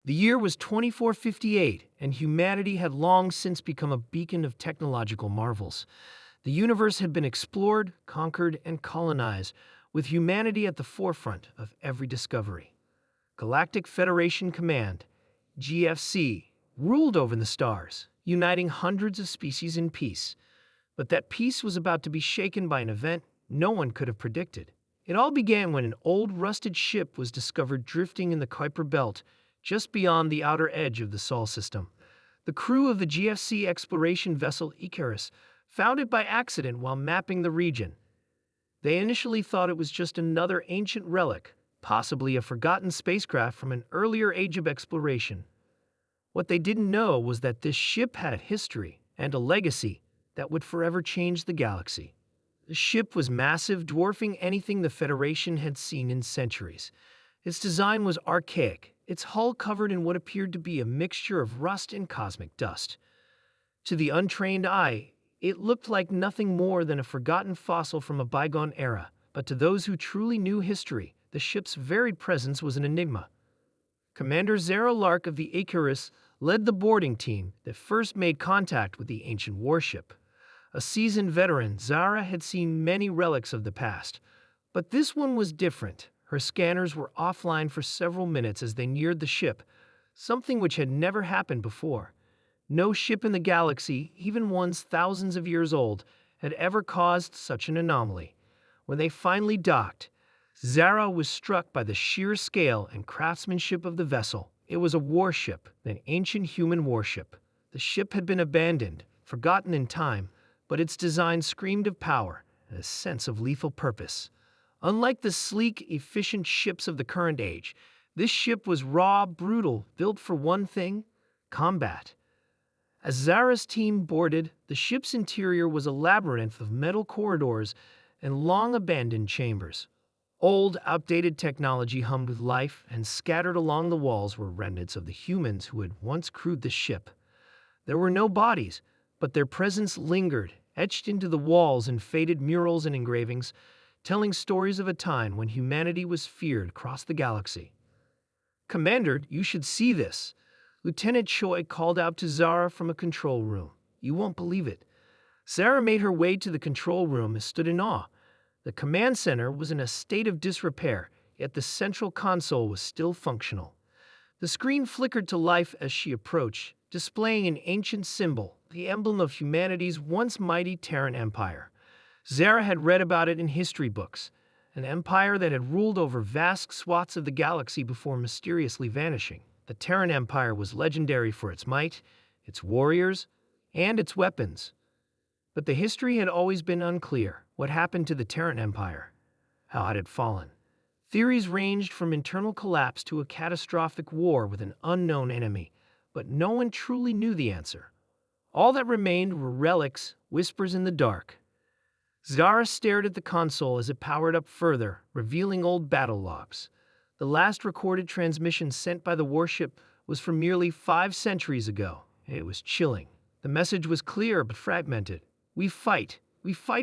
The year was 2458, and humanity had long since become a beacon of technological marvels. The universe had been explored, conquered, and colonized, with humanity at the forefront of every discovery. Galactic Federation Command, GFC, ruled over the stars, uniting hundreds of species in peace. But that peace was about to be shaken by an event no one could have predicted. It all began when an old, rusted ship was discovered drifting in the Kuiper Belt, just beyond the outer edge of the Sol system. The crew of the GFC exploration vessel Icarus found it by accident while mapping the region. They initially thought it was just another ancient relic, possibly a forgotten spacecraft from an earlier age of exploration. What they didn't know was that this ship had a history and a legacy that would forever change the galaxy. The ship was massive, dwarfing anything the Federation had seen in centuries. Its design was archaic, its hull covered in what appeared to be a mixture of rust and cosmic dust. To the untrained eye, it looked like nothing more than a forgotten fossil from a bygone era, but to those who truly knew history, the ship's varied presence was an enigma. Commander Zara Lark of the Icarus led the boarding team that first made contact with the ancient warship. A seasoned veteran, Zara had seen many relics of the past, but this one was different. Her scanners were offline for several minutes as they neared the ship, something which had never happened before. No ship in the galaxy, even ones thousands of years old, had ever caused such an anomaly. When they finally docked, Zara was struck by the sheer scale and craftsmanship of the vessel. It was a warship, an ancient human warship. The ship had been abandoned, forgotten in time, but its design screamed of power and a sense of lethal purpose. Unlike the sleek, efficient ships of the current age, this ship was raw, brutal, built for one thing: combat. As Zara's team boarded, the ship's interior was a labyrinth of metal corridors and long-abandoned chambers. Old, outdated technology hummed with life, and scattered along the walls were remnants of the humans who had once crewed the ship. There were no bodies, but their presence lingered, etched into the walls in faded murals and engravings, telling stories of a time when humanity was feared across the galaxy. "Commander, you should see this," Lieutenant Choi called out to Zara from a control room. "You won't believe it." Zara made her way to the control room and stood in awe. The command center was in a state of disrepair, yet the central console was still functional. The screen flickered to life as she approached, displaying an ancient symbol, the emblem of humanity's once mighty Terran Empire. Zara had read about it in history books, an empire that had ruled over vast swaths of the galaxy before mysteriously vanishing. The Terran Empire was legendary for its might, its warriors, and its weapons. But the history had always been unclear. What happened to the Terran Empire? How had it fallen? Theories ranged from internal collapse to a catastrophic war with an unknown enemy, but no one truly knew the answer. All that remained were relics, whispers in the dark. Zara stared at the console as it powered up further, revealing old battle logs. The last recorded transmission sent by the warship was from nearly 5 centuries ago. It was chilling. The message was clear but fragmented. We fight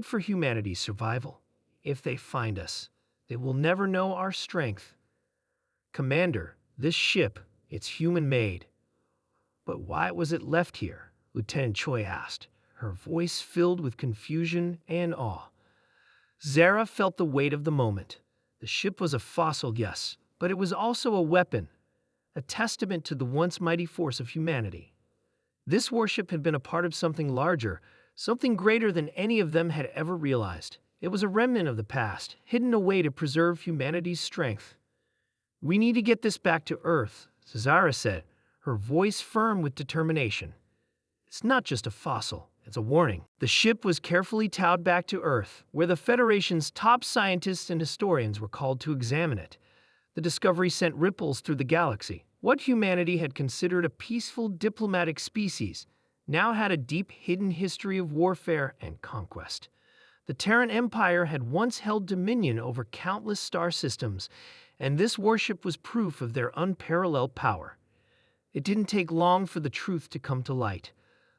for humanity's survival. If they find us, they will never know our strength. Commander, this ship, it's human-made. But why was it left here? Lieutenant Choi asked, her voice filled with confusion and awe. Zara felt the weight of the moment. The ship was a fossil, yes, but it was also a weapon, a testament to the once mighty force of humanity. This warship had been a part of something larger, something greater than any of them had ever realized. It was a remnant of the past, hidden away to preserve humanity's strength. "We need to get this back to Earth," Zara said, her voice firm with determination. "It's not just a fossil, it's a warning." The ship was carefully towed back to Earth, where the Federation's top scientists and historians were called to examine it. The discovery sent ripples through the galaxy. What humanity had considered a peaceful, diplomatic species now had a deep, hidden history of warfare and conquest. The Terran Empire had once held dominion over countless star systems, and this warship was proof of their unparalleled power. It didn't take long for the truth to come to light.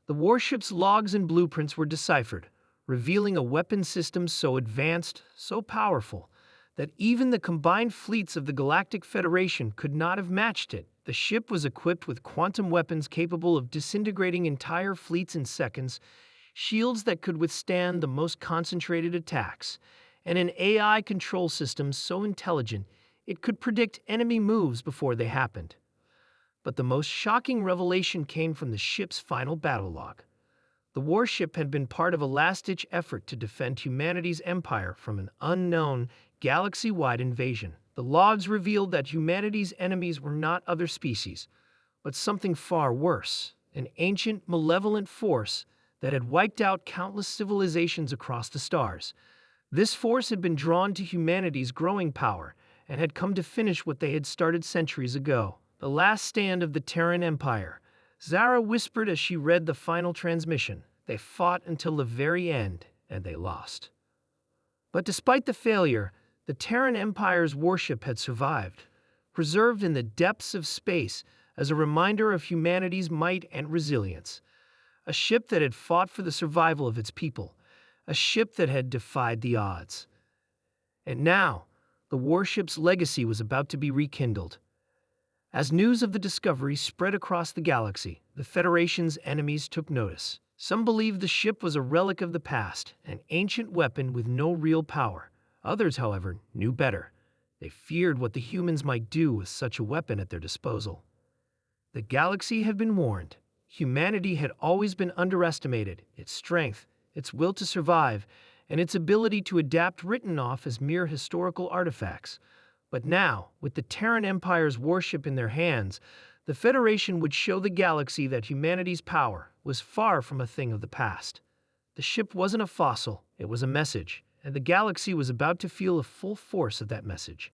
The warship's logs and blueprints were deciphered, revealing a weapon system so advanced, so powerful, that even the combined fleets of the Galactic Federation could not have matched it. The ship was equipped with quantum weapons capable of disintegrating entire fleets in seconds, shields that could withstand the most concentrated attacks, and an AI control system so intelligent it could predict enemy moves before they happened. But the most shocking revelation came from the ship's final battle log. The warship had been part of a last-ditch effort to defend humanity's empire from an unknown, galaxy-wide invasion. The logs revealed that humanity's enemies were not other species, but something far worse, an ancient, malevolent force that had wiped out countless civilizations across the stars. This force had been drawn to humanity's growing power and had come to finish what they had started centuries ago. The last stand of the Terran Empire, Zara whispered as she read the final transmission. They fought until the very end, and they lost. But despite the failure, the Terran Empire's warship had survived, preserved in the depths of space as a reminder of humanity's might and resilience. A ship that had fought for the survival of its people, a ship that had defied the odds. And now, the warship's legacy was about to be rekindled. As news of the discovery spread across the galaxy, the Federation's enemies took notice. Some believed the ship was a relic of the past, an ancient weapon with no real power. Others, however, knew better. They feared what the humans might do with such a weapon at their disposal. The galaxy had been warned. Humanity had always been underestimated, its strength, its will to survive, and its ability to adapt written off as mere historical artifacts. But now, with the Terran Empire's warship in their hands, the Federation would show the galaxy that humanity's power was far from a thing of the past. The ship wasn't a fossil, it was a message, and the galaxy was about to feel the full force of that message.